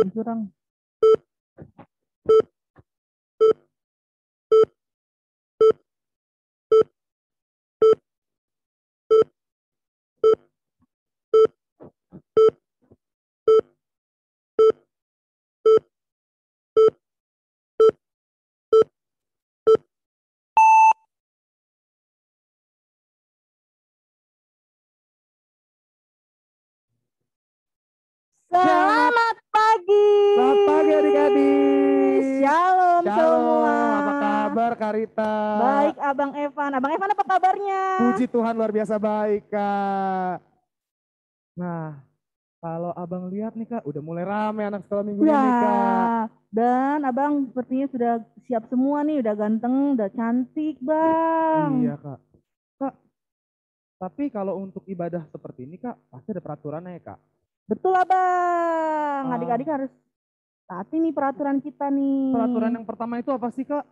curang. Selamat pagi. Selamat pagi adik-adik. Shalom semua. Apa kabar Karita? Baik Abang Evan. Abang Evan apa kabarnya? Puji Tuhan luar biasa baik Kak. Nah, kalau abang lihat nih Kak, udah mulai rame anak sekolah minggu Ya, ini Kak. dan Abang sepertinya sudah siap semua nih. Udah ganteng, udah cantik Bang. Iya Kak. Kak, tapi kalau untuk ibadah seperti ini Kak, pasti ada peraturannya ya Kak. Betul Abang. Ah. Adik-adik harus taati nih peraturan kita nih. Peraturan yang pertama itu apa sih Kak?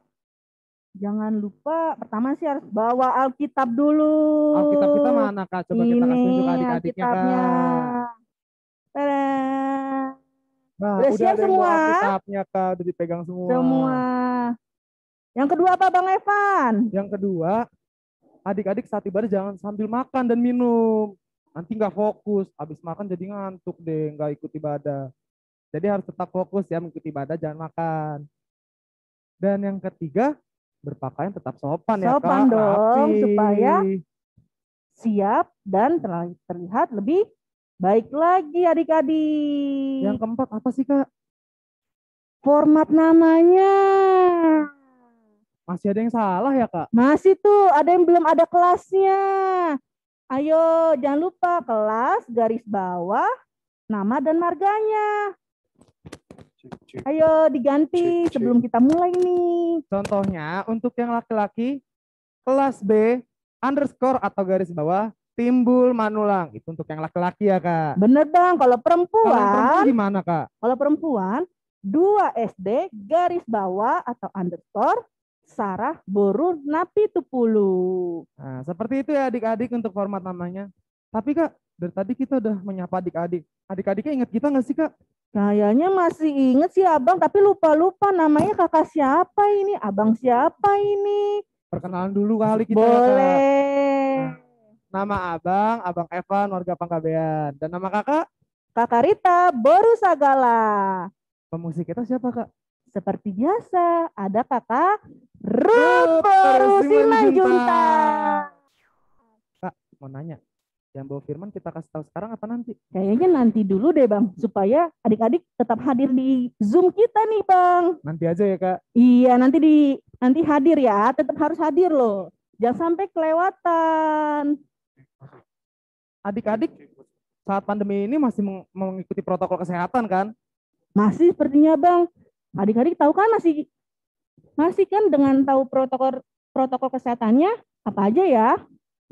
Jangan lupa, pertama sih harus bawa Alkitab dulu. Alkitab kita mana Kak? Coba kita kasih tunjuk Ini adik-adiknya Alkitabnya. Kak. Tada. Nah, Udah udah siap ada yang semua? bawa Alkitabnya Kak, udah dipegang semua. Semua. Yang kedua apa Bang Evan? Yang kedua, adik-adik saat ibadah jangan sambil makan dan minum. Nanti nggak fokus, habis makan jadi ngantuk deh, nggak ikut ibadah. Jadi harus tetap fokus ya mengikuti ibadah, jangan makan. Dan yang ketiga, berpakaian tetap sopan ya Sopan Kak, dong, rapi. supaya siap dan terlihat lebih baik lagi adik-adik. Yang keempat apa sih Kak? Format namanya. Masih ada yang salah ya Kak? Masih tuh, ada yang belum ada kelasnya. Ayo, jangan lupa kelas, garis bawah, nama dan marganya. Ayo diganti sebelum kita mulai nih. Contohnya untuk yang laki-laki, kelas B, underscore atau garis bawah, timbul manulang. Itu untuk yang laki-laki ya Kak. Bener Bang, kalau Kalau yang perempuan perempuan gimana Kak? Kalau perempuan, 2 SD garis bawah atau underscore Sarah Boru Napi Tupulu. Nah, seperti itu ya adik-adik untuk format namanya. Tapi Kak, dari tadi kita udah menyapa adik-adik. Adik-adiknya ingat kita nggak sih Kak? Kayaknya masih inget sih Abang, tapi lupa-lupa namanya kakak siapa ini, abang siapa ini. Perkenalan dulu kali kita ya Kak. Boleh. Nama abang, Abang Evan, warga Panggabean. Dan nama kakak? Kakak Rita Boru Sagala. Pemusik kita siapa Kak? Seperti biasa, ada kakak Ruth Boru Simanjunta. Kak, mau nanya. Yang bawa Firman kita kasih tahu sekarang apa nanti? Kayaknya nanti dulu deh Bang, supaya adik-adik tetap hadir di Zoom kita nih Bang. Nanti aja ya Kak. Iya, nanti hadir ya, tetap harus hadir loh. Jangan sampai kelewatan. Adik-adik saat pandemi ini masih mengikuti protokol kesehatan kan? Masih sepertinya Bang. Adik-adik tahu kan masih kan dengan tahu protokol kesehatannya apa aja ya?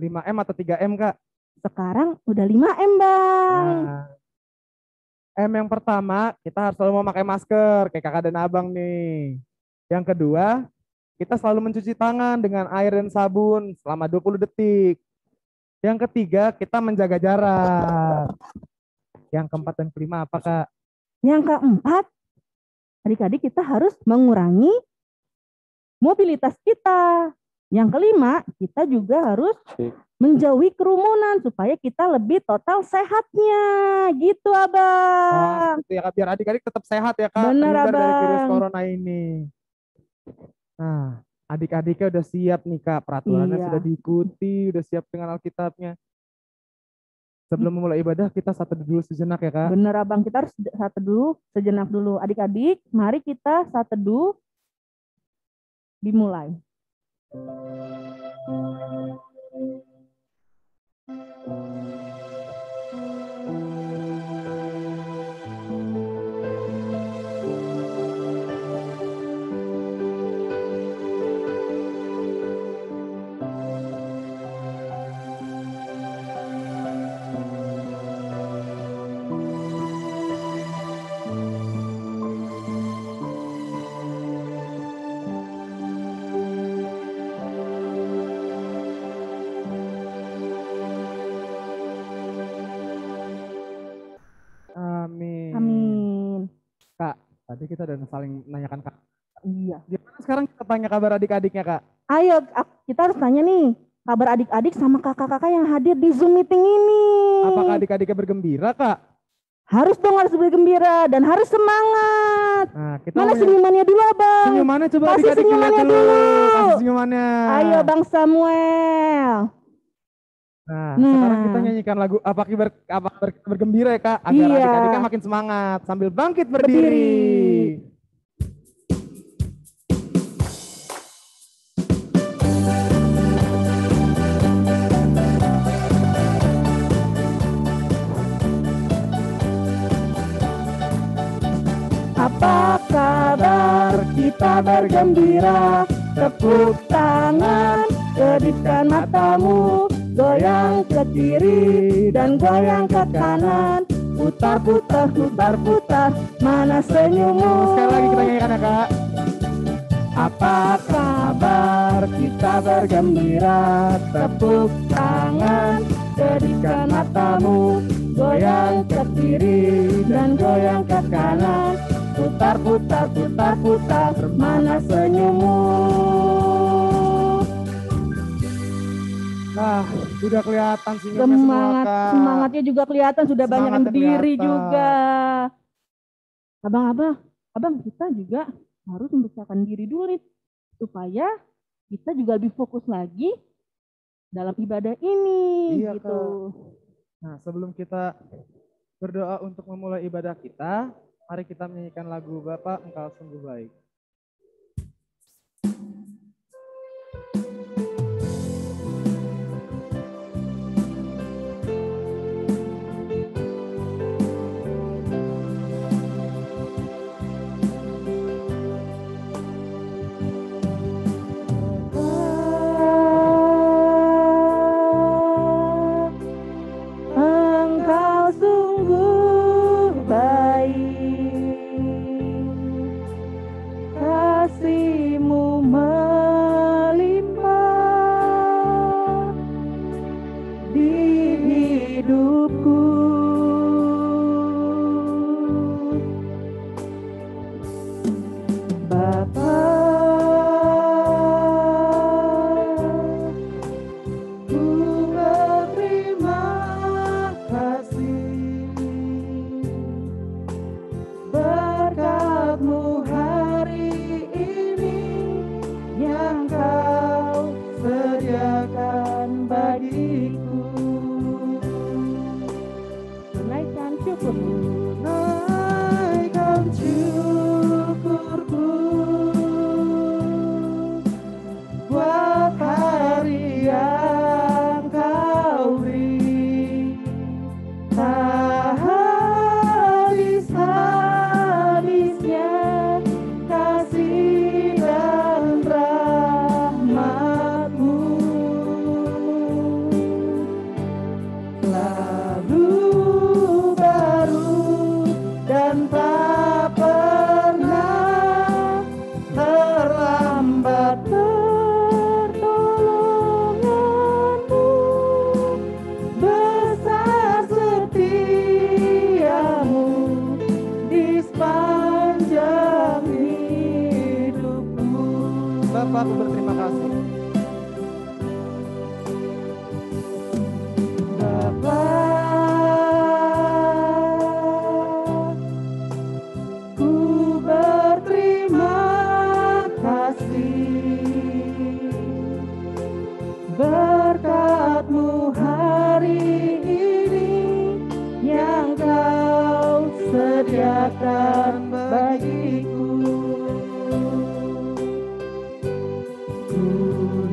5M atau 3M Kak? Sekarang udah 5M Bang. Nah, M yang pertama, kita harus selalu memakai masker, kayak kakak dan abang nih. Yang kedua, kita selalu mencuci tangan dengan air dan sabun selama 20 detik. Yang ketiga, kita menjaga jarak. Yang keempat dan kelima apa Kak? Yang keempat, adik-adik kita harus mengurangi mobilitas kita. Yang kelima, kita juga harus menjauhi kerumunan supaya kita lebih total sehatnya. Gitu Abang. Gitu ya Kak, biar adik-adik tetap sehat ya Kak. Bener Terhindar dari virus Abang. corona ini. Nah, adik-adiknya udah siap nih Kak. Peraturannya Iya. sudah diikuti, udah siap dengan Alkitabnya. Sebelum memulai ibadah, kita satu dulu sejenak ya Kak. Bener Abang, kita harus satu dulu, sejenak dulu. Adik-adik, mari kita satu dulu dimulai. kita udah saling menanyakan Kak. Iya. Gimana sekarang kita tanya kabar adik-adiknya Kak? Ayo, kita harus tanya nih, kabar adik-adik sama kakak-kakak yang hadir di Zoom meeting ini. Apakah adik-adiknya bergembira Kak? Harus dong, harus bergembira dan harus semangat. Nah, kita Mana senyumannya dulu, Abang? senyumannya coba Kasih adik-adik lihat senyumannya dulu. dulu. Kasih senyumannya. Ayo Bang Samuel. Nah, sekarang kita nyanyikan lagu apa kita bergembira ya Kak, agar Iya. adik-adiknya makin semangat sambil bangkit berdiri. Apa kabar? Kita bergembira. Tepuk tangan, kedipkan matamu, goyang ke kiri dan goyang ke kanan. Putar, putar, putar, putar, mana senyummu? Sekali lagi kita nyanyikan ya Kak. Apa kabar? Kita bergembira. Tepuk tangan, kedipkan matamu, goyang ke kiri dan goyang ke kanan. Putar, putar, putar, putar, mana senyummu? Nah, sudah kelihatan senyumnya semua Kak. Semangatnya juga kelihatan, sudah banyak yang berdiri kelihatan juga. Abang, kita juga harus membesarkan diri dulu nih, supaya kita juga lebih fokus lagi dalam ibadah ini. Iya, gitu. Kak. Nah, sebelum kita berdoa untuk memulai ibadah kita, mari kita menyanyikan lagu Bapa Engkau Sungguh Baik. Engkau sungguh baik, kasih-Mu melimpah di hidupku. Bapa, ku berterima kasih berkat-Mu hari ini yang Kau sediakan bagiku. Naikkan syukurmu, naikkan syukurku buat hari yang Kau beri. Tak habis-habisnya kasih dan rahmat-Mu, selalu baru dan tak pernah terlambat pertolongan-Mu. Besar setia-Mu di sepanjang hidupku. Bapak, aku berterima kasih. Bapa, ku berterima kasih berkat-Mu hari ini yang Kau sediakan bagiku. Ku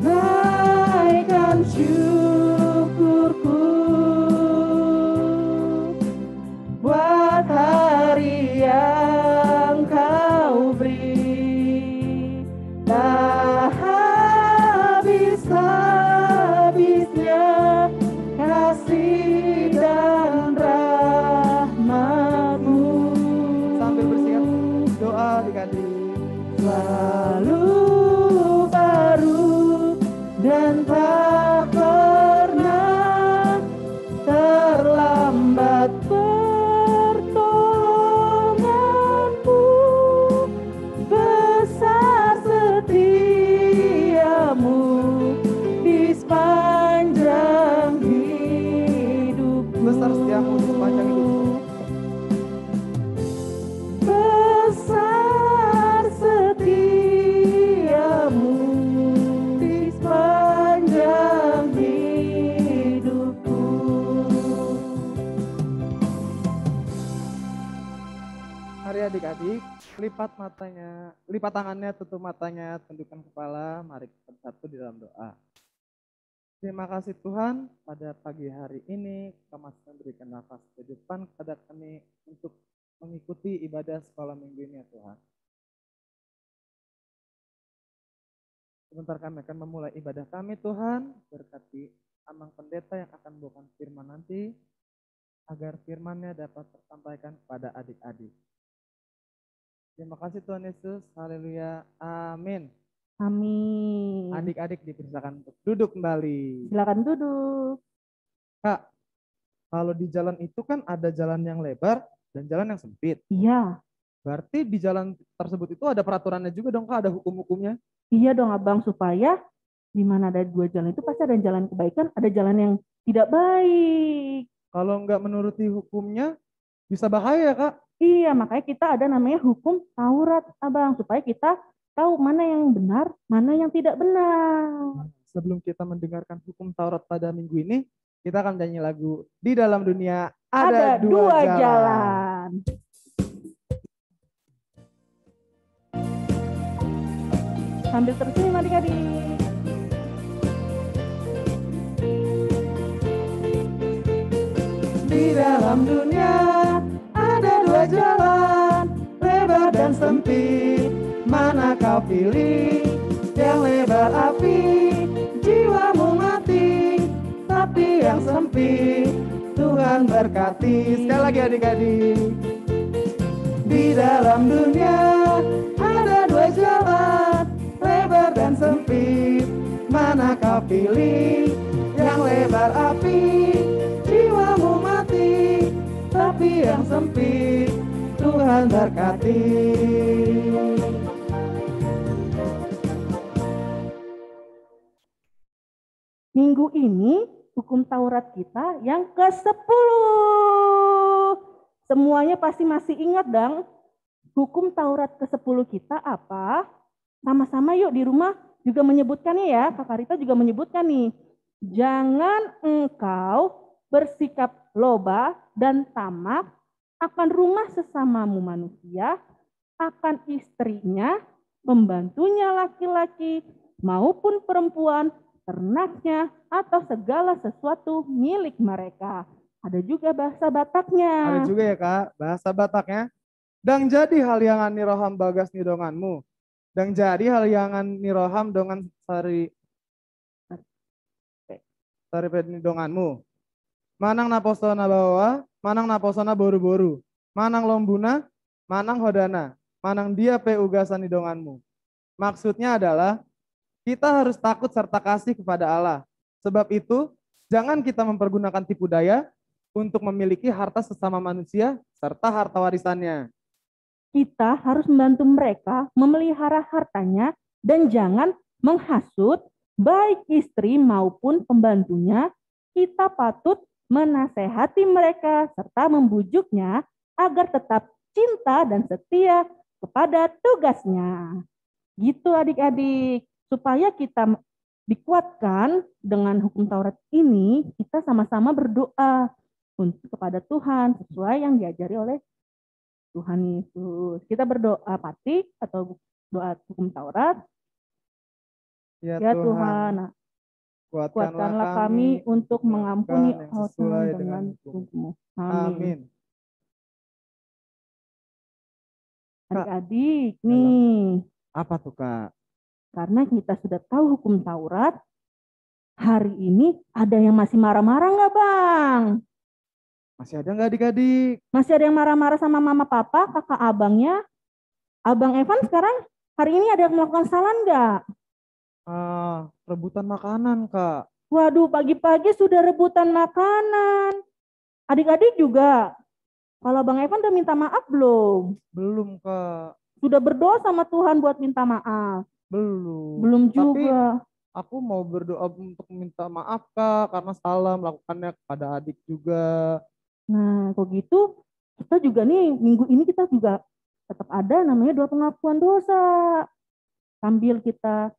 adik-adik, lipat tangannya, tutup matanya, tundukkan kepala, mari kita bersatu di dalam doa. Terima kasih Tuhan, pada pagi hari ini Kau masih memberikan nafas kehidupan kepada kami untuk mengikuti ibadah sekolah minggu ini ya Tuhan. Sebentar kami akan memulai ibadah kami Tuhan, berkati Amang Pendeta yang akan membawakan firman nanti, agar firman-Nya dapat tersampaikan kepada adik-adik. Terima kasih Tuhan Yesus, haleluya, amin. Amin. Adik-adik dipersilakan untuk duduk kembali. Silakan duduk. Kak, kalau di jalan itu kan ada jalan yang lebar dan jalan yang sempit. Iya. Berarti di jalan tersebut itu ada peraturannya juga dong Kak, ada hukum-hukumnya? Iya dong Abang, supaya di mana ada dua jalan itu pasti ada jalan kebaikan, ada jalan yang tidak baik. Kalau nggak menuruti hukumnya bisa bahaya Kak. Iya, makanya kita ada namanya hukum Taurat Abang, supaya kita tahu mana yang benar, mana yang tidak benar. Sebelum kita mendengarkan hukum Taurat pada minggu ini, kita akan nyanyi lagu Di Dalam Dunia Ada Dua Jalan. Sambil tersenyum adik-adik. Di dalam dunia ada dua jalan, lebar dan sempit. Mana kau pilih? Yang lebar api, jiwamu mati. Tapi yang sempit, Tuhan berkati. Sekali lagi adik-adik. Di dalam dunia ada dua jalan, lebar dan sempit. Mana kau pilih? Yang lebar api, jiwamu mati. Tapi yang sempit, Tuhan berkati. Minggu ini hukum Taurat kita yang ke-10. Semuanya pasti masih ingat dong. Hukum Taurat ke-10 kita apa? Sama-sama yuk di rumah juga menyebutkannya ya. Kak Rita juga menyebutkan nih. Jangan engkau bersikap loba dan tamak akan rumah sesamamu manusia, akan istrinya, pembantunya laki-laki maupun perempuan, ternaknya, atau segala sesuatu milik mereka. Ada juga bahasa Bataknya. Ada juga ya Kak, bahasa Bataknya. Dang jadi hal yang niroham bagas nidonganmu. Dang jadi hal yang niroham dongan sari nidonganmu. Manang naposona bawa, manang naposona boru-boru. Manang lombuna, manang hodana. Manang dia pe ugasan nidonganmu. Maksudnya adalah kita harus takut serta kasih kepada Allah. Sebab itu, jangan kita mempergunakan tipu daya untuk memiliki harta sesama manusia serta harta warisannya. Kita harus membantu mereka memelihara hartanya dan jangan menghasut baik istri maupun pembantunya. Kita patut menasehati mereka serta membujuknya agar tetap cinta dan setia kepada tugasnya. Gitu adik-adik. Supaya kita dikuatkan dengan hukum Taurat ini, kita sama-sama berdoa kepada Tuhan sesuai yang diajari oleh Tuhan Yesus. Kita berdoa patik atau doa hukum Taurat. Ya Tuhan, kuatkanlah kami untuk mengampuni sesuai dengan hukum-Mu. Amin. Adik-adik, nih. Apa tuh Kak? Karena kita sudah tahu hukum Taurat, hari ini ada yang masih marah-marah nggak Bang? Masih ada nggak adik-adik? Masih ada yang marah-marah sama mama papa, kakak abangnya? Abang Evan sekarang hari ini ada yang melakukan kesalahan nggak? Rebutan makanan Kak. Waduh, pagi-pagi sudah rebutan makanan. Adik-adik juga. Kalau Bang Evan udah minta maaf belum? Belum Kak. Sudah berdoa sama Tuhan buat minta maaf? Belum juga. Tapi aku mau berdoa untuk minta maaf Kak, karena salah melakukannya kepada adik juga. Nah, kok gitu kita juga nih minggu ini kita juga tetap ada namanya doa pengakuan dosa. Sambil kita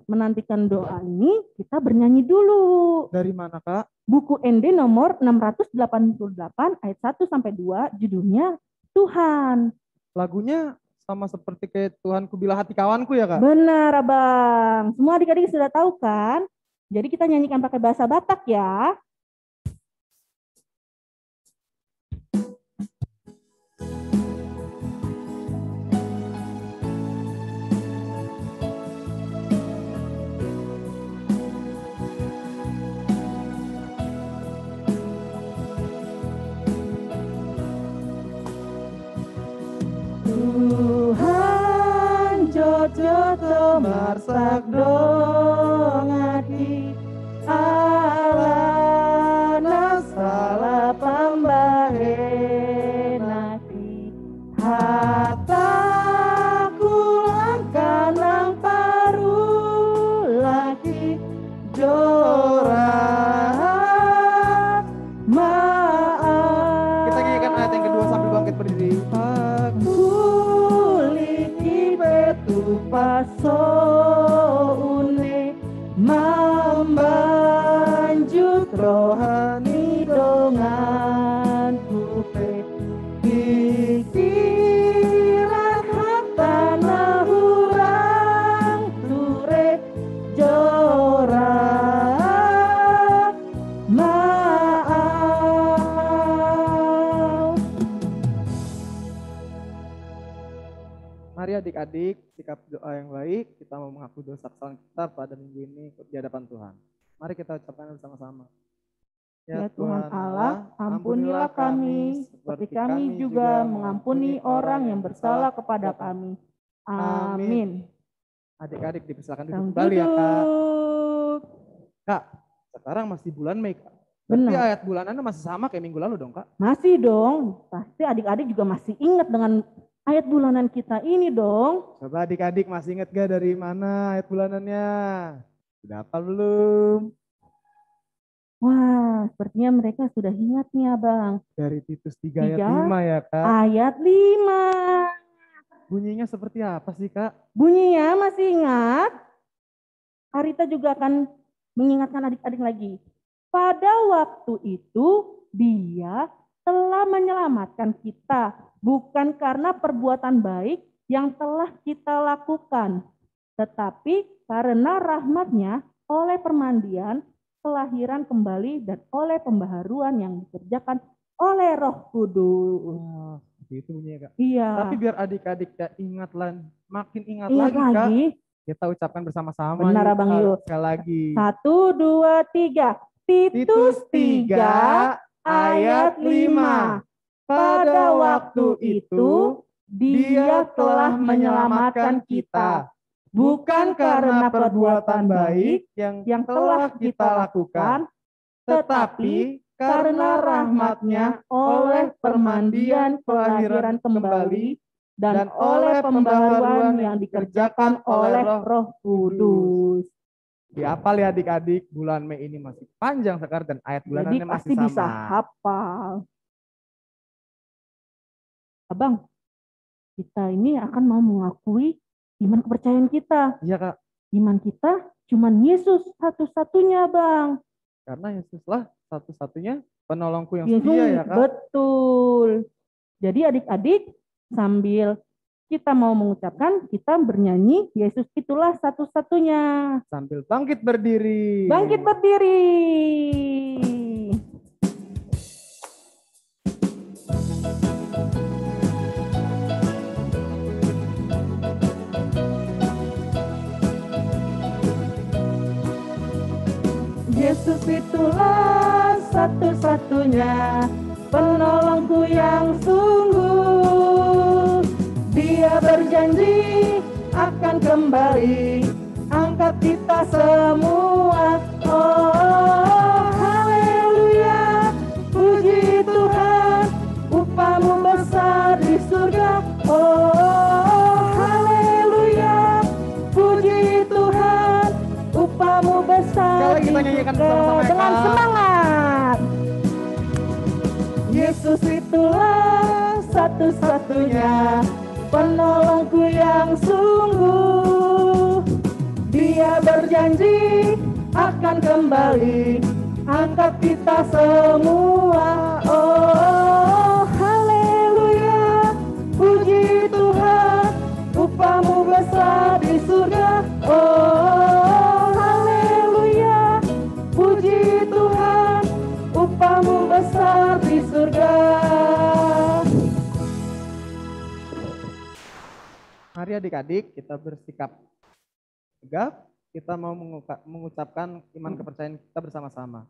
menantikan doa ini, kita bernyanyi dulu. Dari mana Kak? Buku ND nomor 688 ayat 1 sampai 2, judulnya Tuhan. Lagunya sama seperti kayak Tuhanku bila hati kawanku ya Kak? Benar Abang. Semua adik-adik sudah tahu kan? Jadi kita nyanyikan pakai bahasa Batak ya. Tuhan jojo marsak dongaki ala nasala pambahenaki hataku langkanang paru lagi jora maaf. Kita nyanyikan ayat yang kedua sambil bangkit berdiri. Paso une mambanjut rohani dongan kupe pikiran hatana hurang ture jora maaf. Mari adik-adik, sikap doa yang baik, kita mau mengaku dosa kesalahan kita pada minggu ini di hadapan Tuhan. Mari kita ucapkan bersama-sama. Ya Tuhan Allah, ampunilah kami, seperti kami juga mengampuni orang yang bersalah kepada kami. Amin. Adik-adik dipersilakan duduk kembali ya Kak. Kak, sekarang masih bulan Mei Kak. Berarti Benar. ayat bulanannya masih sama kayak minggu lalu dong Kak? Masih dong, pasti adik-adik juga masih ingat dengan ayat bulanan kita ini dong. Coba adik-adik masih ingat gak dari mana ayat bulanannya? Sudah hafal belum? Wah, sepertinya mereka sudah ingat nih Abang. Dari Titus 3 ayat 5 ya Kak. Ayat 5. Bunyinya seperti apa sih Kak? Bunyinya masih ingat? Karita juga akan mengingatkan adik-adik lagi. Pada waktu itu Dia telah menyelamatkan kita, bukan karena perbuatan baik yang telah kita lakukan, tetapi karena rahmat-Nya oleh permandian, kelahiran kembali, dan oleh pembaharuan yang dikerjakan oleh Roh Kudus. Wah, seperti itu bunyinya Kak. Iya. Tapi biar adik-adik ya ingat makin ingat Ingat lagi Kak. lagi. Kita ucapkan bersama-sama. Benar yuk, Abang Kak. yuk. Sekali lagi. 1, 2, 3. Titus 3 ayat 5. Pada waktu itu Dia telah menyelamatkan kita, bukan karena perbuatan baik yang telah kita lakukan, tetapi karena rahmat-Nya oleh permandian kelahiran kembali dan oleh pembaharuan yang dikerjakan oleh Roh Kudus. Dihafal ya adik-adik, bulan Mei ini masih panjang sekali dan ayat Jadi bulanannya pasti masih sama. bisa hafal. Abang, kita ini akan mau mengakui iman kepercayaan kita. Iya Kak, Iman kita cuman Yesus satu-satunya Bang. karena Yesuslah satu-satunya penolongku yang Yesus, setia ya Kak. betul. Jadi adik-adik sambil kita mau mengucapkan, kita bernyanyi, Yesus itulah satu-satunya. Sambil bangkit berdiri. Bangkit berdiri. Yesus itulah satu-satunya penolongku yang sungguh. Dia berjanji akan kembali angkat kita semua. Oh, haleluya, puji Tuhan, upahmu besar di surga. Oh, haleluya, puji Tuhan, upahmu besar di Kita nyanyikan surga. bersama-sama ya, Dengan Kak. semangat. Yesus itulah satu-satunya penolongku yang sungguh. Dia berjanji akan kembali angkat kita semua. Oh, haleluya, Mari adik-adik kita bersikap tegap, kita mau mengucapkan iman kepercayaan kita bersama-sama.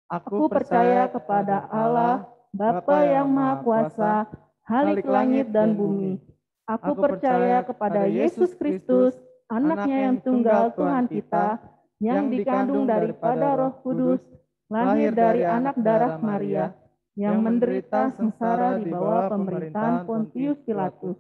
Aku percaya kepada Allah, Bapa yang Maha Kuasa, Khalik langit dan bumi. Aku percaya kepada Yesus Kristus, anaknya yang tunggal Tuhan kita, yang dikandung daripada Roh Kudus, lahir dari anak darah Maria, yang menderita sengsara di bawah pemerintahan Pontius Pilatus,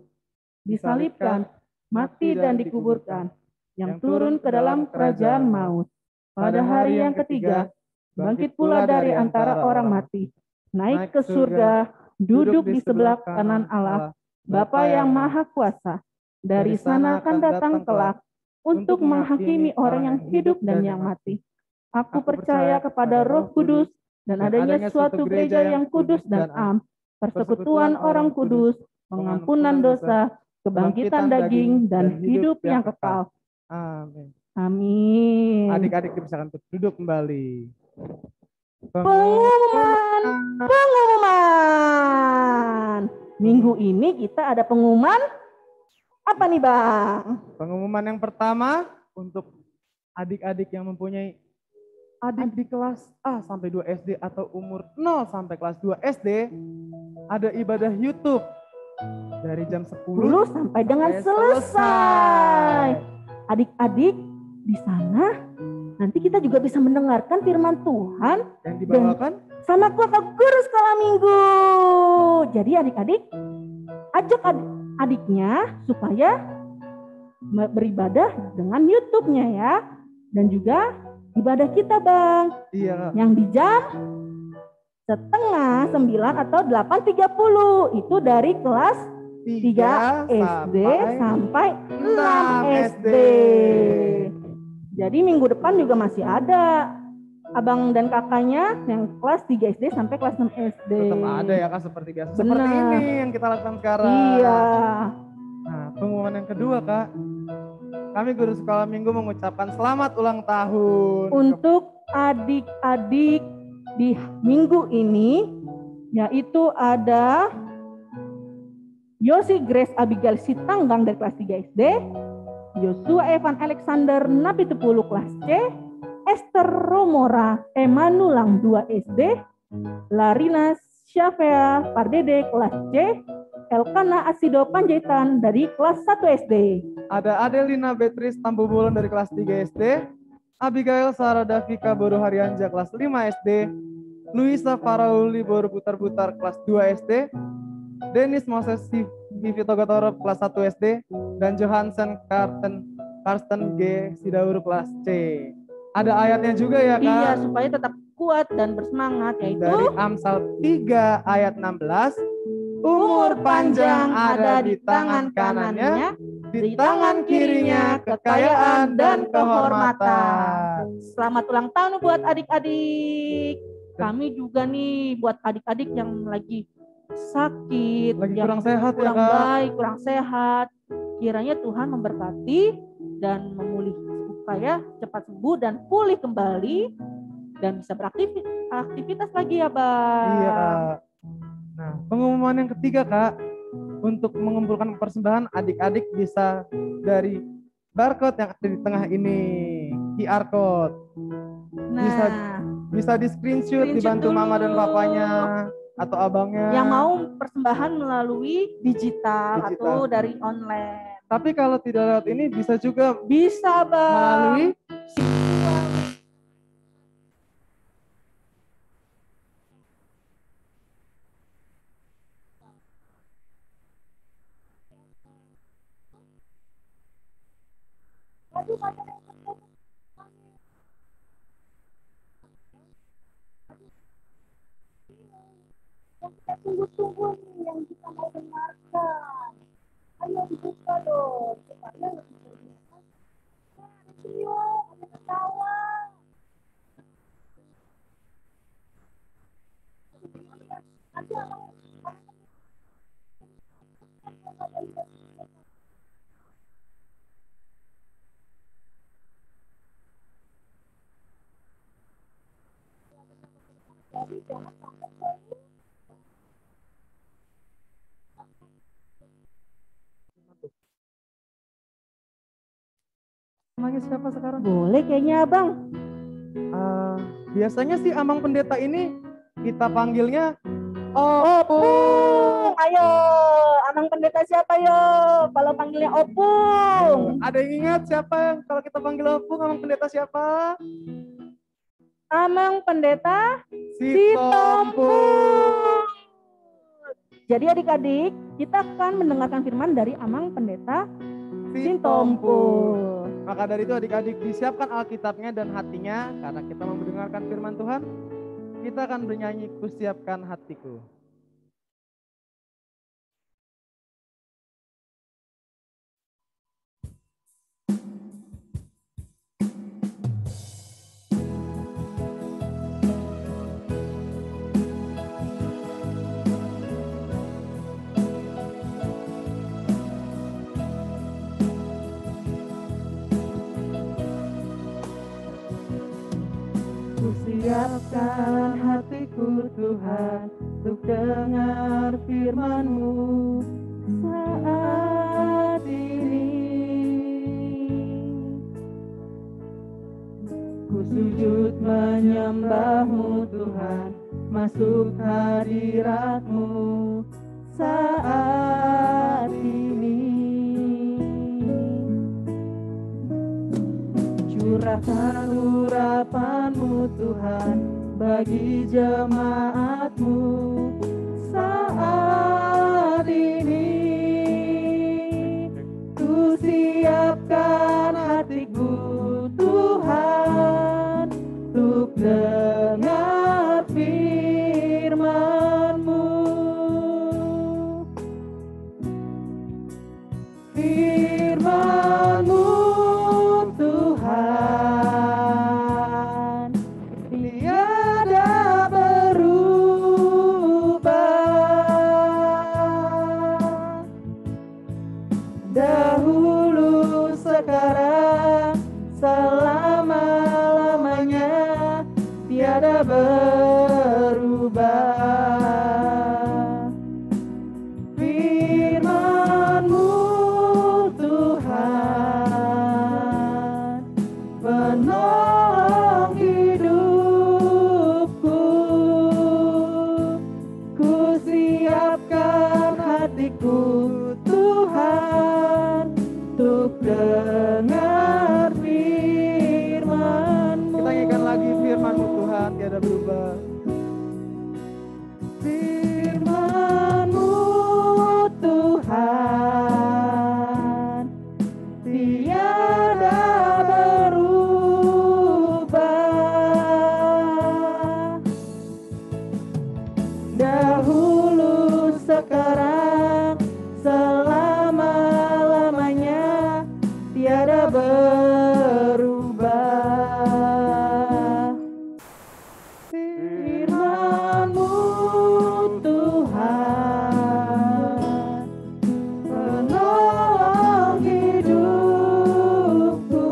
disalibkan, mati dan dikuburkan, yang turun ke dalam kerajaan maut. Pada hari yang ketiga, bangkit pula dari antara orang mati, naik ke surga, duduk di sebelah kanan Allah, Bapa yang Maha Kuasa. Dari sana akan datang kelak untuk menghakimi orang yang hidup dan yang mati. Aku percaya kepada Roh Kudus dan adanya suatu gereja yang kudus dan am, persekutuan orang kudus, pengampunan dosa, kebangkitan daging, dan hidup yang kekal. Amin. Amin. Adik-adik dipersilakan untuk duduk kembali. Pengumuman. Minggu ini kita ada pengumuman apa nih Bang? Pengumuman yang pertama untuk adik-adik yang mempunyai adik di kelas A sampai 2 SD atau umur 0 sampai kelas 2 SD, ada ibadah YouTube dari jam 10 sampai dengan selesai. Adik-adik di sana nanti kita juga bisa mendengarkan firman Tuhan yang dibawakan sama keluarga guru sekolah minggu. Jadi adik-adik ajak adiknya supaya beribadah dengan YouTube-nya ya. Dan juga ibadah kita Bang. Iya. Yang di jam 8:30 atau 8:30 itu dari kelas 3 SD sampai 6 SD. Jadi minggu depan juga masih ada abang dan kakaknya yang kelas 3 SD sampai kelas 6 SD. Tetap ada ya Kak seperti biasa. Benar. Seperti ini yang kita lakukan sekarang. Iya. Nah, pengumuman yang kedua Kak. Kami guru sekolah minggu mengucapkan selamat ulang tahun. Untuk adik-adik di minggu ini, yaitu ada Yosi Grace Abigail Sitanggang dari kelas 3 SD, Yosua Evan Alexander Napitupulu kelas C, Esther Romora Emanulang 2 SD, Larina Syafea Pardede kelas C, Elkana Asido Panjaitan dari kelas 1 SD. Ada Adelina Beatrice Tambubulan dari kelas 3 SD, Abigail Sarada Vika Boru Harianja kelas 5 SD, Luisa Farauli Boru Butar-Butar kelas 2 SD, Dennis Moses Vivi Togatoro kelas 1 SD, dan Johansen Karsten G Sidaur kelas C. Ada ayatnya juga ya Kak? Iya, supaya tetap kuat dan bersemangat, yaitu dari Amsal 3 ayat 16, umur panjang ada di tangan kanannya, di tangan kirinya kekayaan dan kehormatan. Selamat ulang tahun buat adik-adik. Kami juga nih buat adik-adik yang lagi sakit, lagi yang kurang sehat kurang ya Kak? baik, kurang sehat. Kiranya Tuhan memberkati dan memulihkan supaya cepat sembuh dan pulih kembali dan bisa beraktivitas lagi ya Bang. Iya Kak. Nah, pengumuman yang ketiga Kak, untuk mengumpulkan persembahan adik-adik bisa dari barcode yang ada di tengah ini, QR code. Nah, bisa di screenshot dibantu dulu. mama dan papanya atau abangnya. Yang mau persembahan melalui digital atau dari online. Tapi kalau tidak lewat ini bisa juga bisa Bang. melalui yang kita tunggu-tunggu nih, yang kita mau dengarkan. Ayo dibuka dong, supaya lebih terlihat. Ada senyum, ada ketawa. Jadi jangan sampai Manggil siapa sekarang? Boleh kayaknya Abang. Biasanya sih Amang Pendeta ini kita panggilnya Opung, ayo. Amang Pendeta siapa yo? Kalau panggilnya Opung. Ada yang ingat siapa yang kalau kita panggil Opung, Amang Pendeta siapa? Amang Pendeta Si Tompul. Jadi adik-adik, kita akan mendengarkan firman dari Amang Pendeta Si Tompul. Maka dari itu adik-adik disiapkan Alkitabnya dan hatinya karena kita mau mendengarkan firman Tuhan. Kita akan bernyanyi Kusiapkan Hatiku. Kusiapkan hatiku Tuhan untuk dengar firman-Mu saat ini. Ku sujud menyembah-Mu Tuhan, masuk hadirat-Mu saat ini. Curahkan urapan-Mu Tuhan bagi jemaat-Mu saat ini. Ku siapkan hatiku Tuhan untuk dengar firman-Mu. Firman-Mu Tuhan tiada berubah, dahulu sekarang selama-lamanya tiada berubah. Firman-Mu Tuhan penolong hidupku. Ku siapkan hatiku Tuhan untuk dengar firman-Mu. Kita nyanyikan lagi firman-Mu Tuhan tiada berubah. Firman-Mu Tuhan tiada berubah, dahulu sekarang selama-lamanya tiada berubah. Firman-Mu Tuhan penolong hidupku.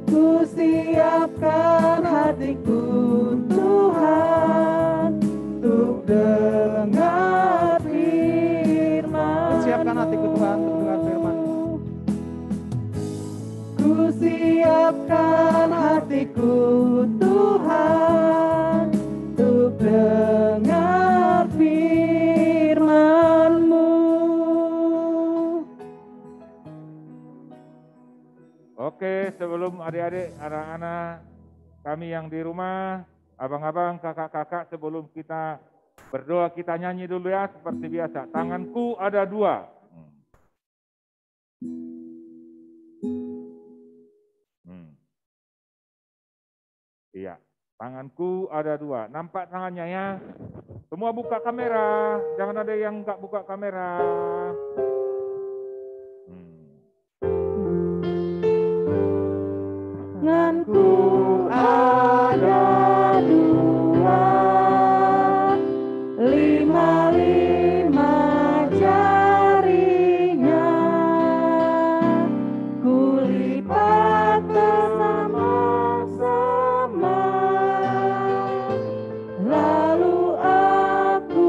Ku siapkan hatiku Tuhan untuk dengar firman-Mu. Siapkan hatiku Tuhan untuk dengar firman-Mu. Ku siapkan hatiku Tuhan untuk dengar firman-Mu. Oke, sebelum adik-adik, anak-anak kami yang di rumah, abang-abang, kakak-kakak, sebelum kita berdoa, kita nyanyi dulu ya, seperti biasa. Tanganku ada dua. Iya, tanganku ada dua. Nampak tangannya ya? Semua buka kamera, jangan ada yang nggak buka kamera. Tanganku ada dua, lima jarinya, kulipat bersama-sama, lalu aku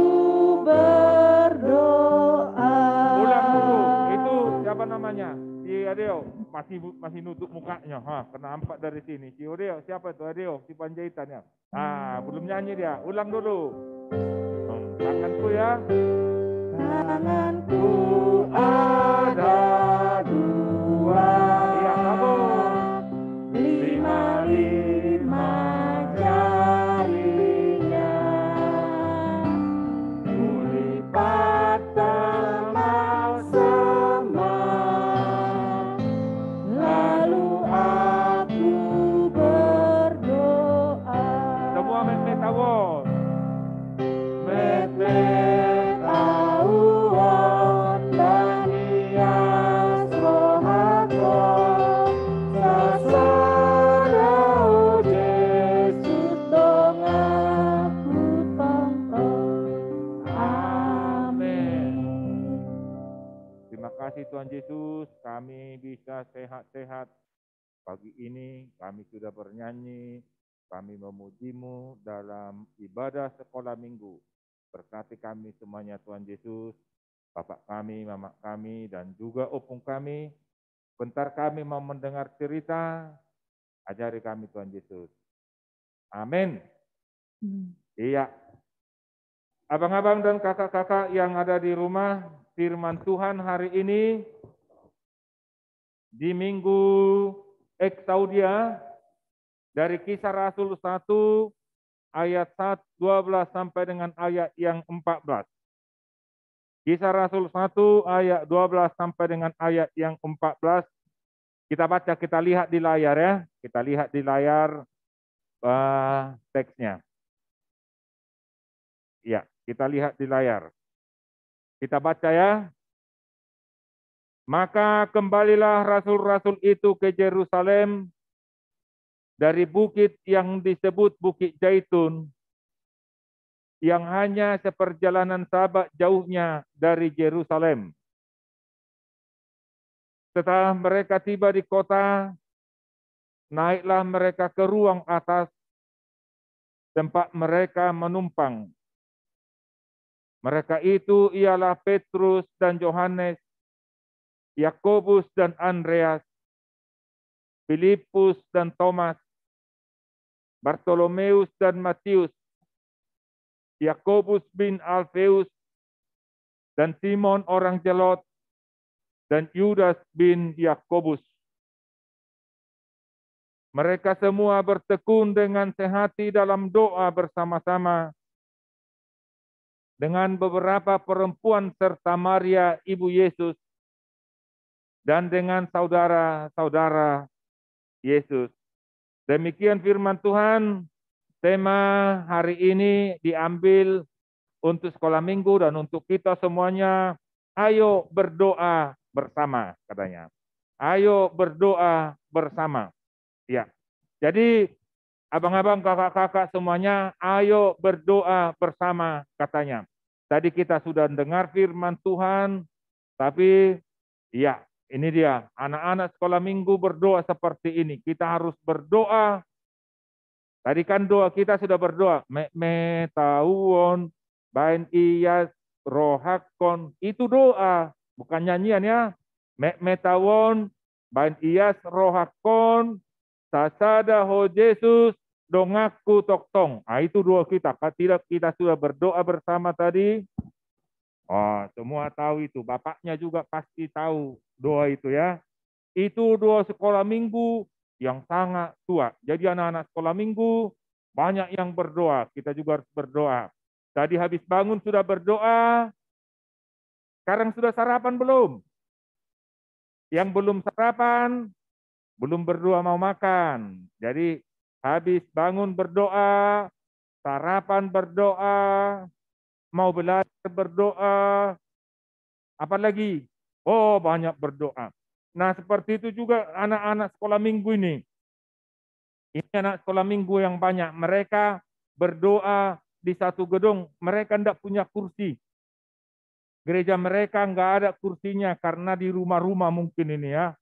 berdoa. Ulang dulu, itu siapa namanya? Si Adeo. masih nutup mukanya. Kena nampak dari sini. Si Odeo, siapa itu? Odeo, si Panjaitan ya. Belum nyanyi dia. Ulang dulu. Tanganku ya. Tanganku ada dua, Iya, sambung. lima jarinya, kulipat sama-sama, lalu aku berdoa. Semua metawon. Metawon dan hias rohaku, sasada Yesus dong aku tonton. Amin. Terima kasih Tuhan Yesus, kami bisa sehat-sehat. Pagi ini kami sudah bernyanyi, kami memuji-Mu dalam ibadah sekolah minggu. Berkati kami semuanya Tuhan Yesus, Bapak kami, Mama kami, dan juga opung kami. Bentar kami mau mendengar cerita, ajari kami Tuhan Yesus. Amin. Iya. Abang-abang dan kakak-kakak yang ada di rumah, firman Tuhan hari ini di Minggu Eksaudia dari Kisah Rasul 1 ayat 12 sampai dengan ayat yang 14. Kisah Rasul 1 ayat 12 sampai dengan ayat yang 14. Kita baca, kita lihat di layar ya. Kita lihat di layar teksnya. Ya, kita lihat di layar. Kita baca ya. Maka kembalilah rasul-rasul itu ke Yerusalem dari bukit yang disebut Bukit Zaitun, yang hanya seperjalanan sabak jauhnya dari Yerusalem. Setelah mereka tiba di kota, naiklah mereka ke ruang atas, tempat mereka menumpang. Mereka itu ialah Petrus dan Yohanes, Yakobus dan Andreas, Filipus dan Thomas, Bartolomeus dan Matius, Yakobus bin Alfeus, dan Simon orang Zelot, dan Yudas bin Yakobus. Mereka semua bertekun dengan sehati dalam doa bersama-sama dengan beberapa perempuan serta Maria ibu Yesus dan dengan saudara-saudara Yesus. Demikian firman Tuhan. Tema hari ini diambil untuk sekolah minggu dan untuk kita semuanya. Ayo berdoa bersama, katanya. Ayo berdoa bersama. Ya. Jadi abang-abang, kakak-kakak semuanya, ayo berdoa bersama, katanya. Tadi kita sudah dengar firman Tuhan, tapi ya, ini dia, anak-anak sekolah minggu berdoa seperti ini. Kita harus berdoa. Tadi kan doa kita sudah berdoa. Metawon, bain iyas, rohakon. Itu doa, bukan nyanyian ya. Metawon, bain iyas, rohakon, sasada ho Yesus, dongaku toktong. Itu doa kita. Tidak, kita sudah berdoa bersama tadi. Semua tahu itu. Bapaknya juga pasti tahu doa itu ya. Itu doa sekolah minggu yang sangat tua. Jadi anak-anak sekolah minggu banyak yang berdoa. Kita juga harus berdoa. Tadi habis bangun sudah berdoa. Sekarang sudah sarapan belum? Yang belum sarapan, belum berdoa mau makan. Jadi habis bangun berdoa, sarapan berdoa, mau belajar berdoa, apa lagi? Banyak berdoa. Nah, seperti itu juga anak-anak sekolah minggu ini. Ini anak sekolah minggu yang banyak. Mereka berdoa di satu gedung. Mereka tidak punya kursi. Gereja mereka nggak ada kursinya karena di rumah-rumah mungkin ini ya.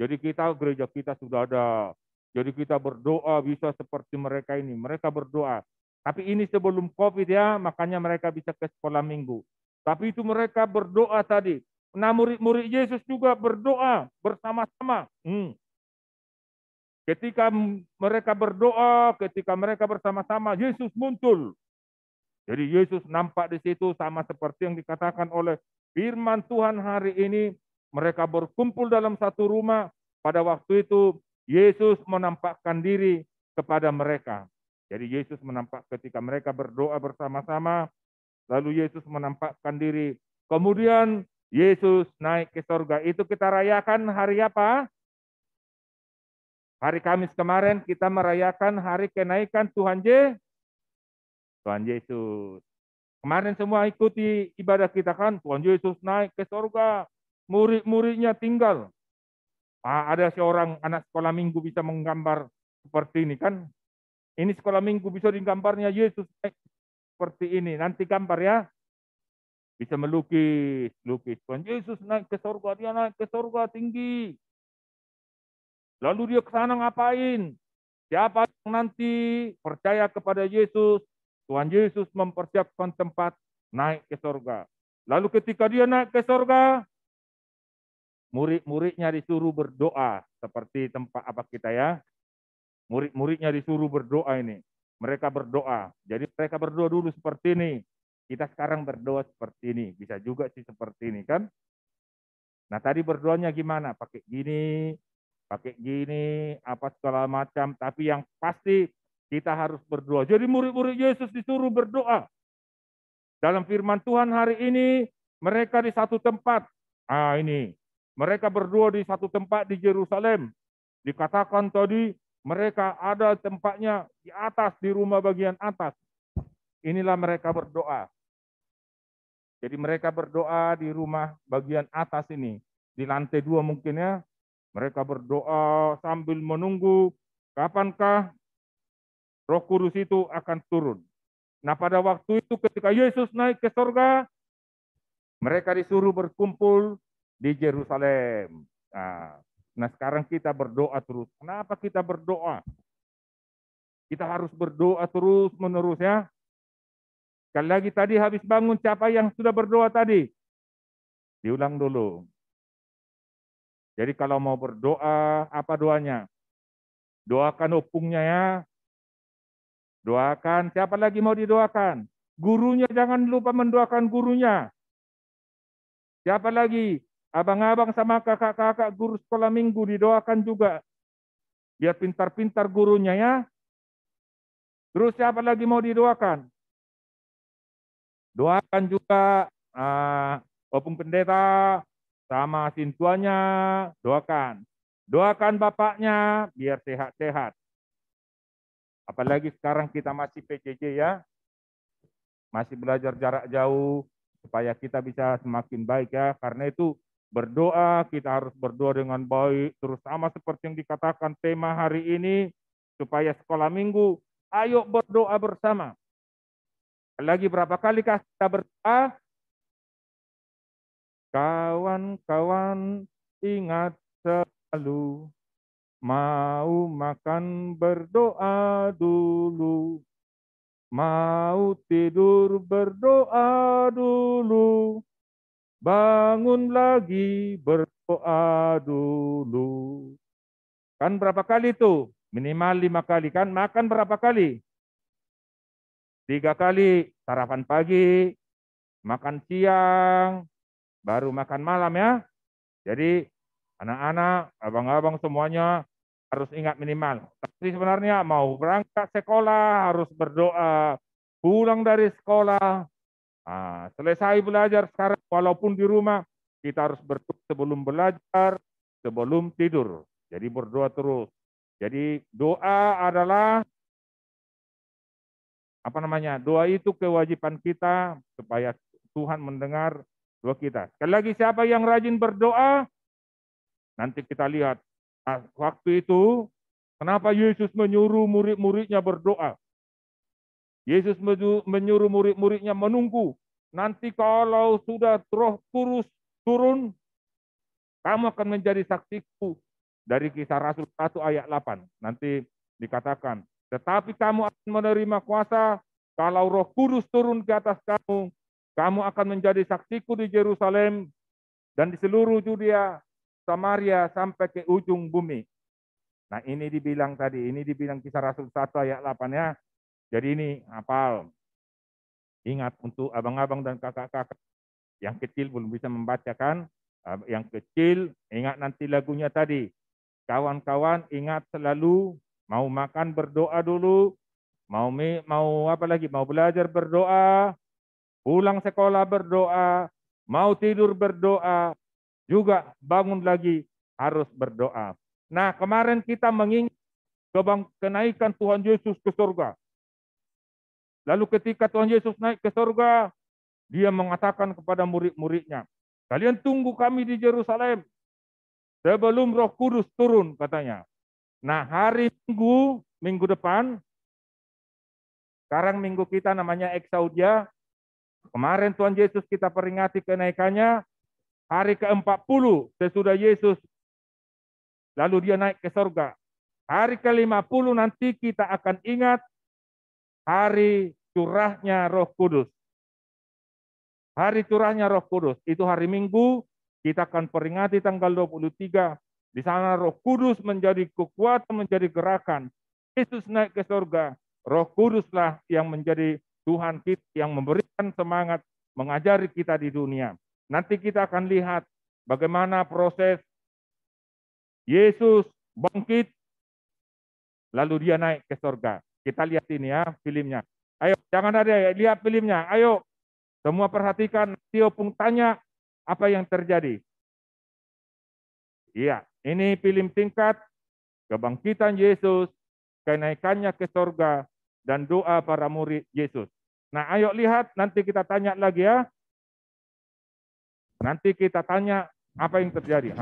Jadi gereja kita sudah ada. Jadi kita berdoa bisa seperti mereka ini. Mereka berdoa. Tapi ini sebelum COVID ya, makanya mereka bisa ke sekolah minggu. Tapi itu mereka berdoa tadi. Nah, murid-murid Yesus juga berdoa bersama-sama. Ketika mereka berdoa, ketika mereka bersama-sama, Yesus muncul. Jadi Yesus nampak di situ sama seperti yang dikatakan oleh firman Tuhan hari ini. Mereka berkumpul dalam satu rumah. Pada waktu itu Yesus menampakkan diri kepada mereka. Jadi Yesus menampak ketika mereka berdoa bersama-sama. Lalu Yesus menampakkan diri. Kemudian Yesus naik ke surga. Itu kita rayakan hari apa? Hari Kamis kemarin kita merayakan hari kenaikan Tuhan Yesus. Kemarin semua ikuti ibadah kita kan, Tuhan Yesus naik ke surga, murid-muridnya tinggal. Ada seorang anak sekolah minggu bisa menggambar seperti ini kan. Ini sekolah minggu bisa digambarnya Yesus naik seperti ini. Nanti gambar ya. Bisa melukis. Tuhan Yesus naik ke surga, dia naik ke surga tinggi. Lalu dia ke sana ngapain? Siapa yang nanti percaya kepada Yesus, Tuhan Yesus mempersiapkan tempat naik ke surga. Lalu ketika dia naik ke surga, murid-muridnya disuruh berdoa. Seperti tempat apa kita ya. Murid-muridnya disuruh berdoa ini. Mereka berdoa. Jadi mereka berdoa dulu seperti ini. Kita sekarang berdoa seperti ini. Bisa juga sih seperti ini kan. Nah tadi berdoanya gimana? Pakai gini, apa segala macam. Tapi yang pasti kita harus berdoa. Jadi murid-murid Yesus disuruh berdoa. Dalam firman Tuhan hari ini, mereka di satu tempat. Ini. Mereka berdoa di satu tempat di Yerusalem. Dikatakan tadi, mereka ada tempatnya di atas, di rumah bagian atas. Inilah mereka berdoa. Jadi mereka berdoa di rumah bagian atas ini. Di lantai 2 mungkin ya. Mereka berdoa sambil menunggu kapankah Roh Kudus itu akan turun. Nah pada waktu itu ketika Yesus naik ke surga, mereka disuruh berkumpul di Yerusalem. Nah sekarang kita berdoa terus. Kenapa kita berdoa? Kita harus berdoa terus menerus ya. Sekali lagi tadi habis bangun, siapa yang sudah berdoa tadi? Diulang dulu. Jadi kalau mau berdoa, apa doanya? Doakan opungnya ya. Doakan, siapa lagi mau didoakan? Gurunya, jangan lupa mendoakan gurunya. Siapa lagi? Abang-abang sama kakak-kakak guru sekolah minggu didoakan juga. Biar pintar-pintar gurunya ya. Terus siapa lagi mau didoakan? Doakan juga opung pendeta sama sintuanya, doakan. Doakan bapaknya biar sehat-sehat. Apalagi sekarang kita masih PJJ ya. Masih belajar jarak jauh supaya kita bisa semakin baik ya. Karena itu berdoa, kita harus berdoa dengan baik. Terus sama seperti yang dikatakan tema hari ini, supaya sekolah minggu, ayo berdoa bersama. Lagi berapa kali kita berdoa? Kawan-kawan ingat selalu, mau makan berdoa dulu, mau tidur berdoa dulu, bangun lagi berdoa dulu. Kan berapa kali itu? Minimal 5 kali kan? Makan berapa kali? 3 kali, sarapan pagi, makan siang, baru makan malam ya. Jadi anak-anak, abang-abang semuanya harus ingat minimal. Tapi sebenarnya mau berangkat sekolah harus berdoa. Pulang dari sekolah, selesai belajar sekarang walaupun di rumah, kita harus berdoa sebelum belajar, sebelum tidur. Jadi berdoa terus. Jadi doa adalah doa itu kewajiban kita supaya Tuhan mendengar doa kita. Sekali lagi siapa yang rajin berdoa, nanti kita lihat waktu itu kenapa Yesus menyuruh murid-muridnya berdoa. Yesus menyuruh murid-muridnya menunggu. Nanti kalau sudah Roh Kudus turun, kamu akan menjadi saksiku. Dari Kisah Rasul 1 ayat 8. Nanti dikatakan, tetapi kamu akan menerima kuasa kalau Roh Kudus turun ke atas kamu. Kamu akan menjadi saksiku di Yerusalem dan di seluruh Yudea, Samaria sampai ke ujung bumi. Nah, ini dibilang tadi, ini dibilang Kisah Rasul 1 ayat 8 ya. Jadi ini hafal. Ingat untuk abang-abang dan kakak-kakak yang kecil belum bisa membacakan, yang kecil ingat nanti lagunya tadi. Kawan-kawan ingat selalu mau makan berdoa dulu, mau apa lagi? Mau belajar berdoa, pulang sekolah berdoa, mau tidur berdoa, juga bangun lagi harus berdoa. Nah, kemarin kita mengingat kenaikan Tuhan Yesus ke surga. Lalu ketika Tuhan Yesus naik ke surga, dia mengatakan kepada murid-muridnya, kalian tunggu kami di Yerusalem sebelum Roh Kudus turun, katanya. Nah, hari minggu depan, sekarang minggu kita namanya Exaudia. Kemarin Tuhan Yesus kita peringati kenaikannya, hari ke-40 sesudah Yesus, lalu dia naik ke surga. Hari ke-50 nanti kita akan ingat hari curahnya Roh Kudus. Hari curahnya Roh Kudus, itu hari Minggu, kita akan peringati tanggal 23. Di sana Roh Kudus menjadi kekuatan, menjadi gerakan. Yesus naik ke surga, Roh Kuduslah yang menjadi Tuhan kita, yang memberikan semangat, mengajari kita di dunia. Nanti kita akan lihat bagaimana proses Yesus bangkit, lalu dia naik ke surga. Kita lihat ini ya, filmnya. Ayo, jangan ada, lihat filmnya, ayo. Semua perhatikan, Tio Pung tanya apa yang terjadi. Iya, ini film singkat, kebangkitan Yesus, kenaikannya ke surga, dan doa para murid Yesus. Nah, ayo lihat, nanti kita tanya lagi ya. Nanti kita tanya apa yang terjadi.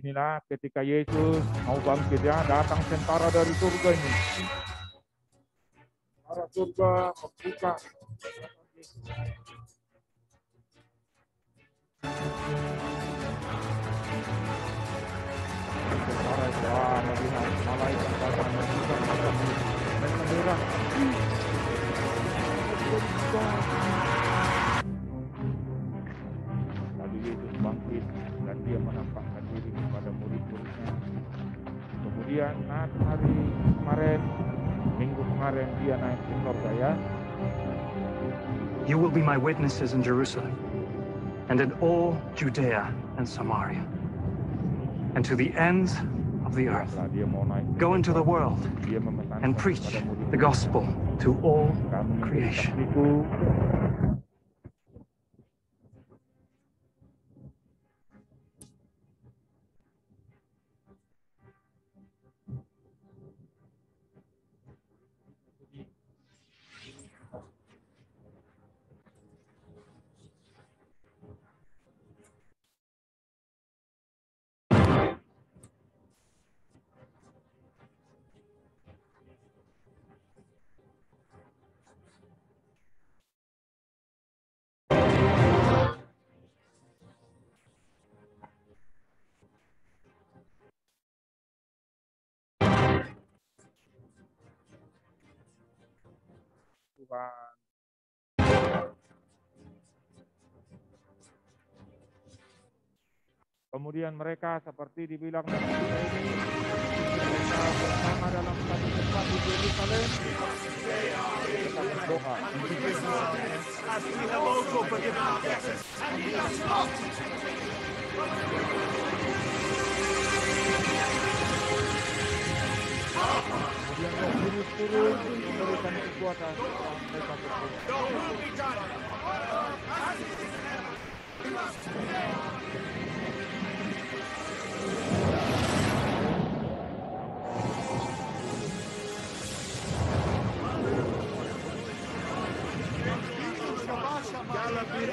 Inilah ketika Yesus mau bangkit ya, datang tentara dari surga ini. Tentara surga membuka. Tentara itu melihat malaikat datang membuka dan merah. Lalu Yesus bangkit dan dia menampakkan diri kepada murid-muridnya. Kemudian hari kemarin, minggu kemarin dia naik ke surga ya. You will be my witnesses in Jerusalem and in all Judea and Samaria and to the ends of the earth. Go into the world and preach the gospel to all creation. Tuhan. Kemudian mereka seperti dibilang dalam kisah ini, mereka bersama dalam satu tempat di Yerusalem, mereka berdoa. Kemudian Roh Kudus turun memberikan kekuatan mereka berdoa. Galapir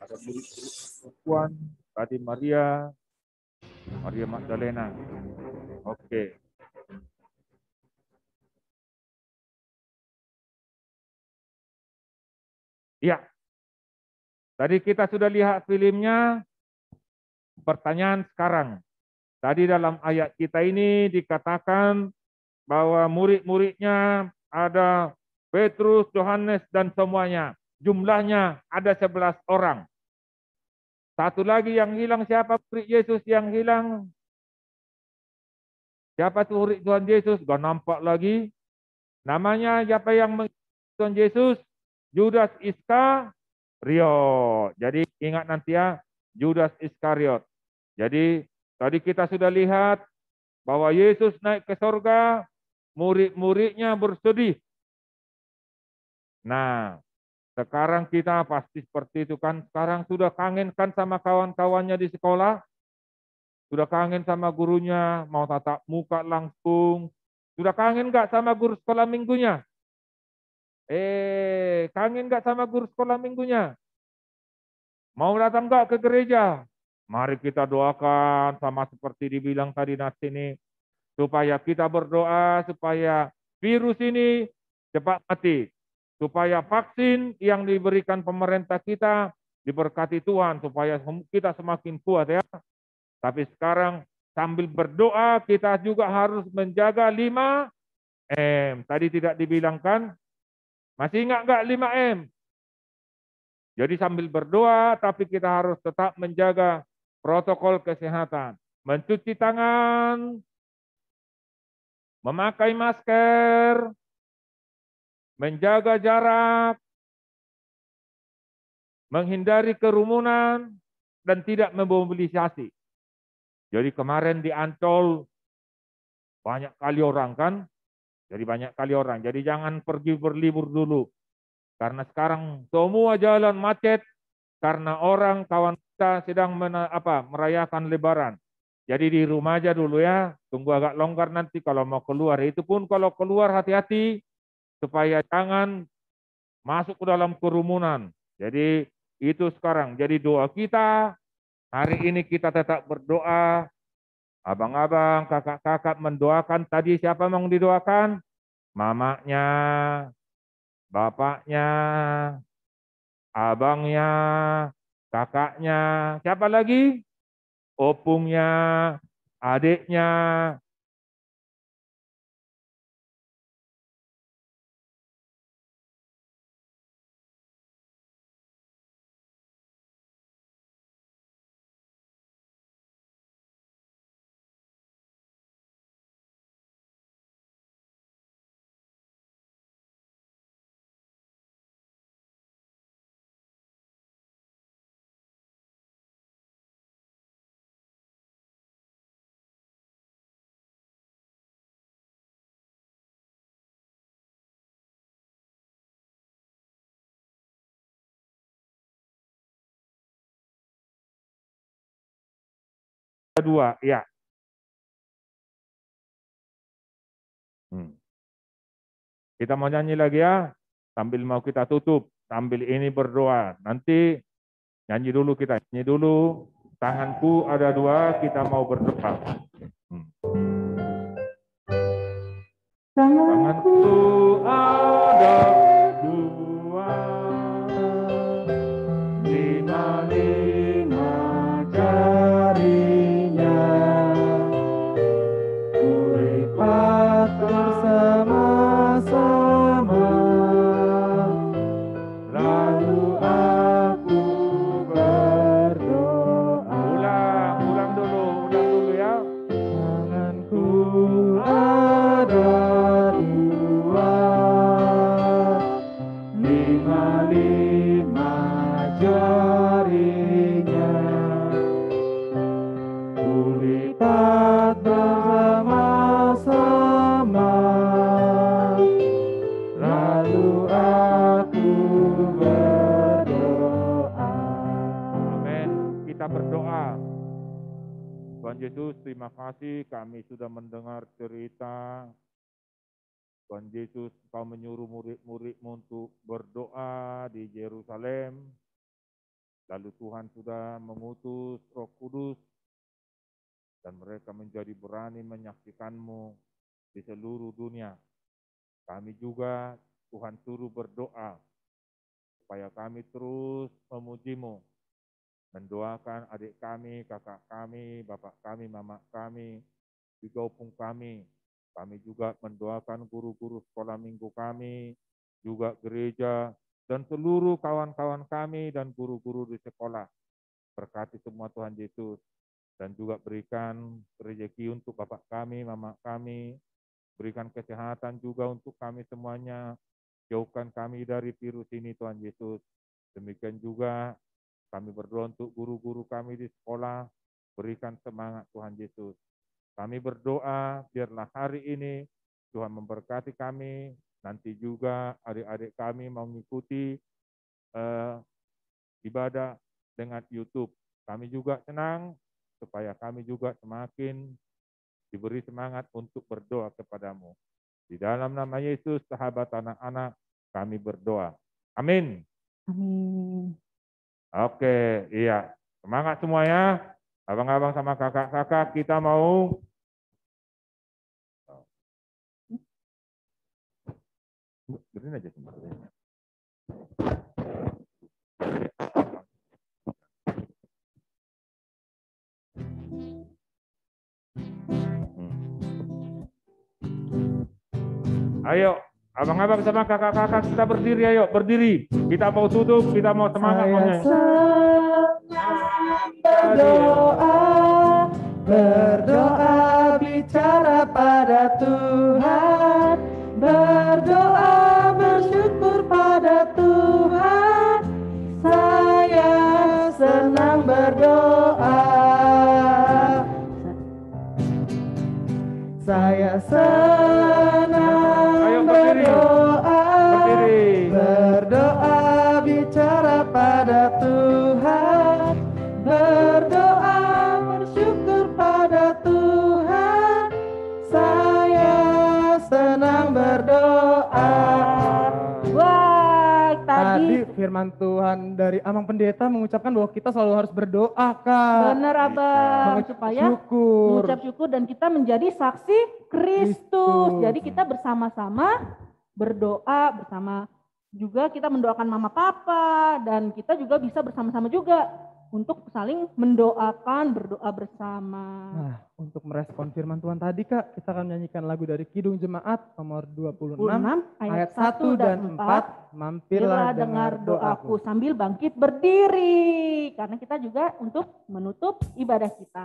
Ada perempuan tadi Maria Magdalena. Oke. Ya. Tadi kita sudah lihat filmnya. Pertanyaan sekarang. Tadi dalam ayat kita ini dikatakan bahwa murid-muridnya ada Petrus, Yohanes, dan semuanya. Jumlahnya ada 11 orang. Satu lagi yang hilang, siapa murid Yesus yang hilang? Siapa tuh murid Tuhan Yesus? Gak nampak lagi. Namanya siapa yang mengikuti Tuhan Yesus? Judas Iskariot. Jadi ingat nanti ya, Judas Iskariot. Jadi tadi kita sudah lihat bahwa Yesus naik ke sorga, murid-muridnya bersedih. Nah, sekarang kita pasti seperti itu kan. Sekarang sudah kangen kan sama kawan-kawannya di sekolah? Sudah kangen sama gurunya, mau tatap muka langsung. Sudah kangen nggak sama guru sekolah minggunya? Kangen nggak sama guru sekolah minggunya? Mau datang nggak ke gereja? Mari kita doakan sama seperti dibilang tadi Nasi ini. Supaya kita berdoa, supaya virus ini cepat mati. Supaya vaksin yang diberikan pemerintah kita diberkati Tuhan. Supaya kita semakin kuat ya. Tapi sekarang sambil berdoa kita juga harus menjaga 5M. Tadi tidak dibilangkan. Masih ingat nggak 5M? Jadi sambil berdoa tapi kita harus tetap menjaga protokol kesehatan. Mencuci tangan, memakai masker, menjaga jarak, menghindari kerumunan, dan tidak memobilisasi. Jadi kemarin di Ancol banyak kali orang kan, jadi banyak kali orang. Jadi jangan pergi berlibur dulu. Karena sekarang semua jalan macet karena orang kawan kita sedang merayakan Lebaran. Jadi di rumah aja dulu ya, tunggu agak longgar nanti kalau mau keluar. Itu pun kalau keluar hati-hati supaya jangan masuk ke dalam kerumunan. Jadi itu sekarang. Jadi doa kita, hari ini kita tetap berdoa. Abang-abang, kakak-kakak mendoakan. Tadi siapa yang didoakan? Mamanya, bapaknya, abangnya, kakaknya, siapa lagi? Opungnya, adiknya. Kedua, ya. Kita mau nyanyi lagi ya, sambil mau kita tutup, sambil ini berdoa. Nanti nyanyi dulu kita, nyanyi dulu. Tanganku ada 2, kita mau berdoa. Tanganku ada 2, 5 jarinya. Kulipat bersama-sama, lalu aku berdoa. Ulang dulu ya. Tanganku ada 2, 5 jarinya. Kulipat bersama-sama, Yesus, terima kasih kami sudah mendengar cerita Tuhan Yesus, Kau menyuruh murid-murid-Mu untuk berdoa di Yerusalem. Lalu Tuhan sudah mengutus Roh Kudus dan mereka menjadi berani menyaksikan-Mu di seluruh dunia. Kami juga Tuhan suruh berdoa supaya kami terus memuji-Mu, mendoakan adik kami, kakak kami, bapak kami, mama kami, di kampung kami. Kami juga mendoakan guru-guru sekolah minggu kami, juga gereja, dan seluruh kawan-kawan kami dan guru-guru di sekolah. Berkati semua Tuhan Yesus, dan juga berikan rezeki untuk bapak kami, mama kami, berikan kesehatan juga untuk kami semuanya, jauhkan kami dari virus ini Tuhan Yesus. Demikian juga kami berdoa untuk guru-guru kami di sekolah, berikan semangat Tuhan Yesus. Kami berdoa biarlah hari ini Tuhan memberkati kami, nanti juga adik-adik kami mau mengikuti ibadah dengan YouTube. Kami juga senang supaya kami juga semakin diberi semangat untuk berdoa kepadamu. Di dalam nama Yesus, sahabat anak-anak, kami berdoa. Amin. Amin. Oke, iya. Semangat semuanya. Abang-abang sama kakak-kakak, kita mau berdiri aja sebentar. Ayo, abang-abang sama kakak-kakak kita berdiri, ayo berdiri. Kita mau tutup, kita mau semangat. Berdoa bicara pada Tuhan, berdoa bersyukur pada Tuhan. Saya senang berdoa. Saya senang berdoa. Berdoa bicara pada Tuhan, berdoa bersyukur pada Tuhan. Saya senang berdoa. Wah, Tadi firman Tuhan dari Amang Pendeta mengucapkan bahwa kita selalu harus berdoa, Kak. benar Abang, Mengucap supaya syukur. mengucap syukur dan kita menjadi saksi Kristus. Jadi kita bersama-sama berdoa bersama, juga kita mendoakan mama papa, dan kita juga bisa bersama-sama juga untuk saling mendoakan, berdoa bersama. Nah, untuk merespon firman Tuhan tadi, Kak, kita akan menyanyikan lagu dari Kidung Jemaat nomor 26 ayat 1 dan 4. Mampirlah dengar doaku. Sambil bangkit berdiri, karena kita juga untuk menutup ibadah kita.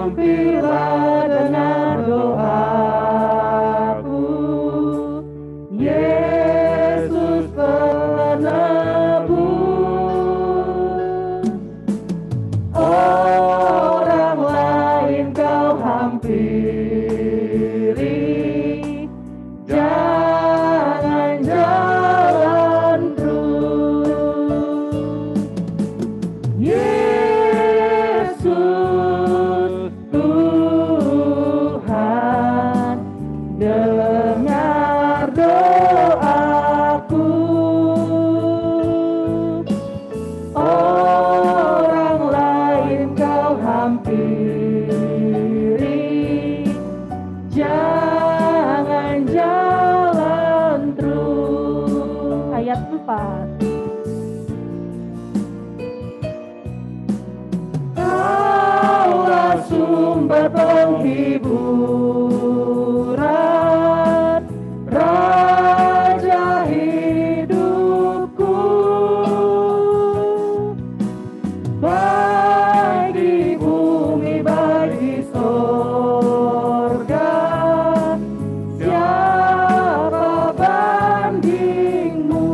Mampirlah dengar doaku, Yesus penebus. Orang lain kau hampiri, jangan jalan terus. Yesus Tuhan, dengar doaku. Orang lain kau hampiri, jangan jalan terus. Ayat 4. Kaulah sumber penghiburan, Raja hidupku. Baik di bumi, baik di sorga, siapa bandingmu?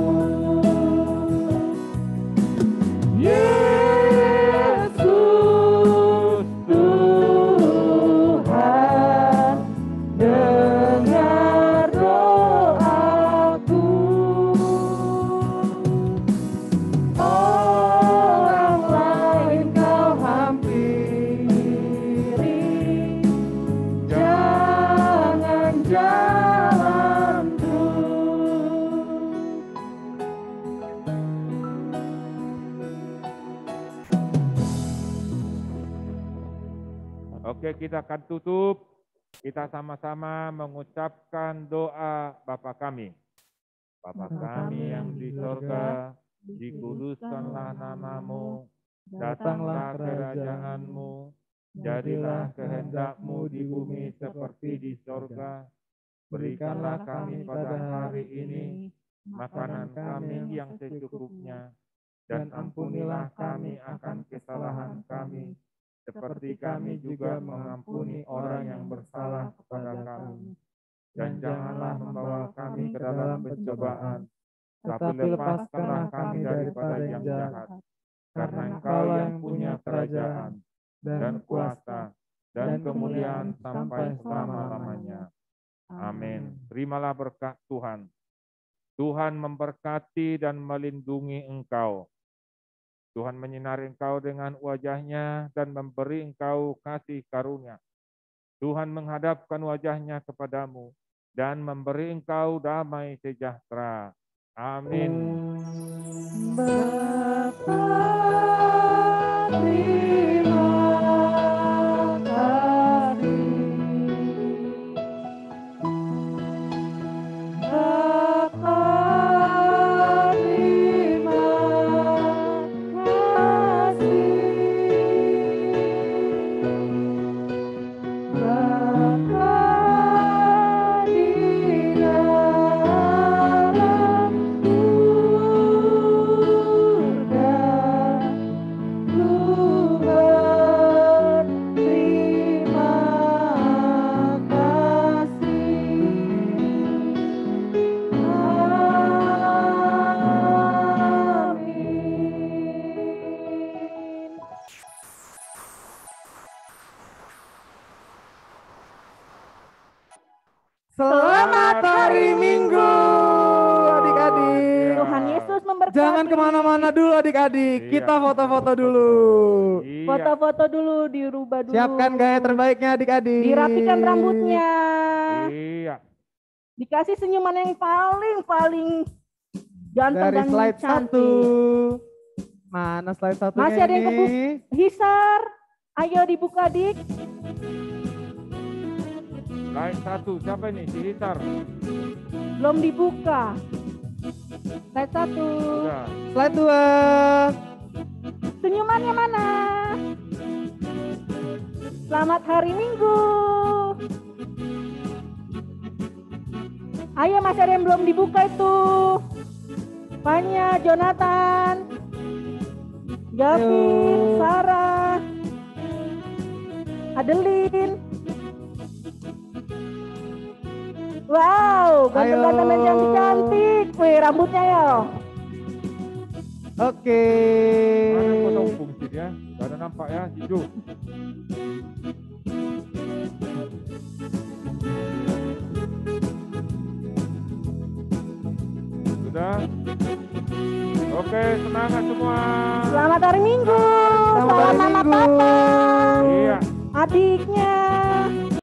Oke, kita akan tutup. Kita sama-sama mengucapkan doa Bapa kami. Bapa kami yang di sorga, dikuduskanlah namamu, datanglah kerajaanmu, jadilah kehendak-Mu di bumi seperti di sorga. Berikanlah kami pada hari ini makanan kami yang secukupnya, dan ampunilah kami akan kesalahan kami, seperti kami juga mengampuni orang yang bersalah kepada kami. Dan janganlah membawa kami ke dalam pencobaan, tapi lepaskanlah kami daripada yang jahat. Karena Engkau yang punya kerajaan, dan kuasa, dan kemuliaan sampai selama-lamanya. Amin. Terimalah berkat Tuhan. Tuhan memberkati dan melindungi engkau. Tuhan menyinari engkau dengan wajah-Nya dan memberi engkau kasih karunia. Tuhan menghadapkan wajah-Nya kepadamu dan memberi engkau damai sejahtera. Amin. Bapa, terima kasih. Bapa, terima kasih. Bapa di dalam surga, Tuhan terima kasih. Amin. Selamat hari Minggu, adik-adik. Tuhan Yesus memberkati. Jangan kemana-mana dulu adik-adik, Iya. kita foto-foto dulu. Iya. Foto-foto dulu, dirubah dulu. Siapkan gaya terbaiknya adik-adik. Dirapikan rambutnya. Iya. Dikasih senyuman yang paling ganteng Dari dan slide cantik. 1. Mana slide satunya Masih ada yang ini? Hisar, ayo dibuka dik. Slide 1, siapa ini? Si Hitar. Belum dibuka. Slide 1. Sudah. Slide 2. Senyumannya mana? Selamat hari Minggu. Ayo masih ada yang belum dibuka itu. Fanya, Jonathan, Gavin, Ayo. Sarah, Adeline. Wow, ganteng-ganteng dan cantik-cantik. Wih, rambutnya ya. Oke. Mana potong fungsi dia? Gak ada nampak ya, hijau. Sudah? Oke, semangat semua. Selamat hari Minggu. Selamat hari Salam mama Minggu. papa. Iya. Adiknya.